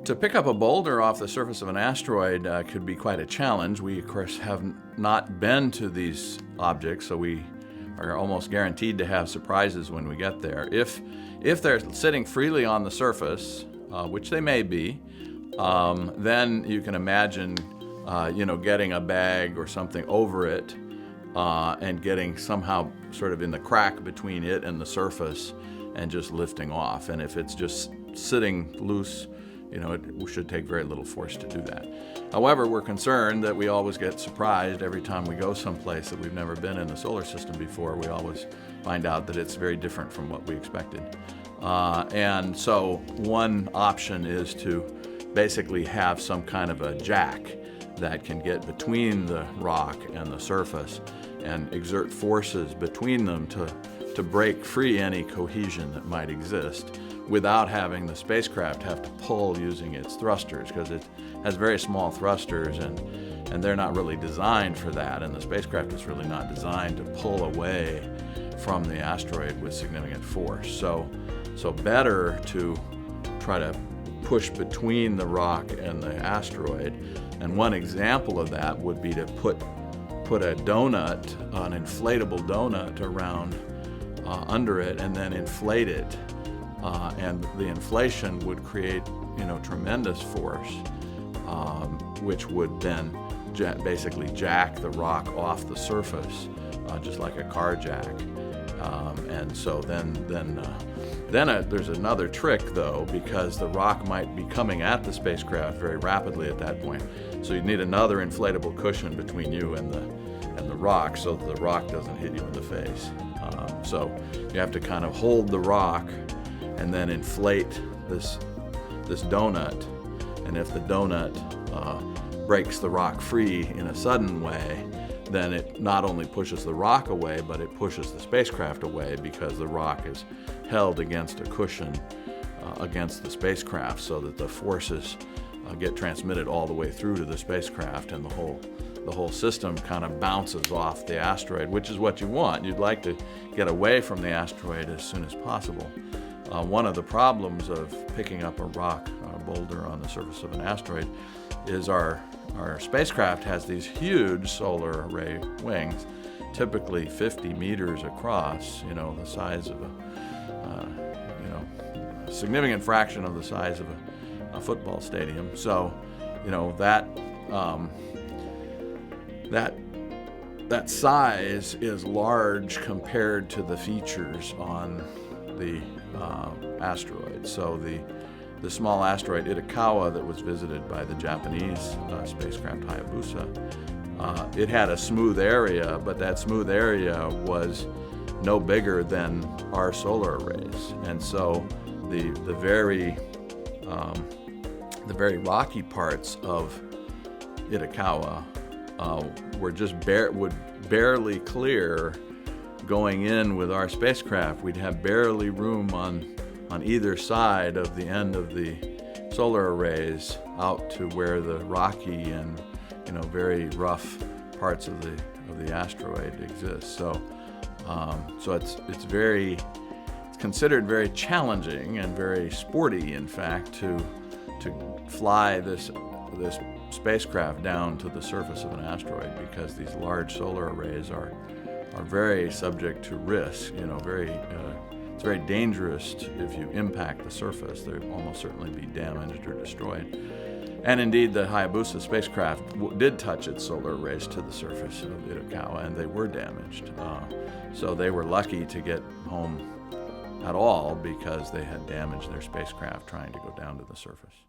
To pick up a boulder off the surface of an asteroid could be quite a challenge. We, of course, have not been to these objects, so we are almost guaranteed to have surprises when we get there. If they're sitting freely on the surface, which they may be, then you can imagine, getting a bag or something over it and getting somehow sort of in the crack between it and the surface and just lifting off. And if it's just sitting loose, it should take very little force to do that. However, we're concerned that we always get surprised every time we go someplace that we've never been in the solar system before. We always find out that it's very different from what we expected. And so one option is to basically have some kind of a jack that can get between the rock and the surface and exert forces between them to break free any cohesion that might exist, without having the spacecraft have to pull using its thrusters, because it has very small thrusters and they're not really designed for that, and the spacecraft is really not designed to pull away from the asteroid with significant force. So better to try to push between the rock and the asteroid. And one example of that would be to put a donut, an inflatable donut around under it, and then inflate it. And the inflation would create, tremendous force, which would then basically jack the rock off the surface, just like a car jack. And so then there's another trick, though, because the rock might be coming at the spacecraft very rapidly at that point. So you need another inflatable cushion between you and the rock, so that the rock doesn't hit you in the face. So you have to kind of hold the rock and then inflate this donut. And if the donut breaks the rock free in a sudden way, then it not only pushes the rock away, but it pushes the spacecraft away, because the rock is held against a cushion against the spacecraft, so that the forces get transmitted all the way through to the spacecraft, and the whole system kind of bounces off the asteroid, which is what you want. You'd like to get away from the asteroid as soon as possible. One of the problems of picking up a rock, a boulder on the surface of an asteroid, is our spacecraft has these huge solar array wings, typically 50 meters across, the size of a significant fraction of the size of a football stadium. So, that size is large compared to the features on the asteroid. So the small asteroid Itokawa that was visited by the Japanese spacecraft Hayabusa, it had a smooth area, but that smooth area was no bigger than our solar arrays. And so the very rocky parts of Itokawa were just would barely clear going in with our spacecraft. We'd have barely room on either side of the end of the solar arrays out to where the rocky and very rough parts of the asteroid exist. So it's considered very challenging and very sporty, in fact, to fly this spacecraft down to the surface of an asteroid, because these large solar arrays are very subject to risk. It's very dangerous if you impact the surface. They'll almost certainly be damaged or destroyed. And indeed, the Hayabusa spacecraft did touch its solar arrays to the surface of Itokawa, and they were damaged. So they were lucky to get home at all, because they had damaged their spacecraft trying to go down to the surface.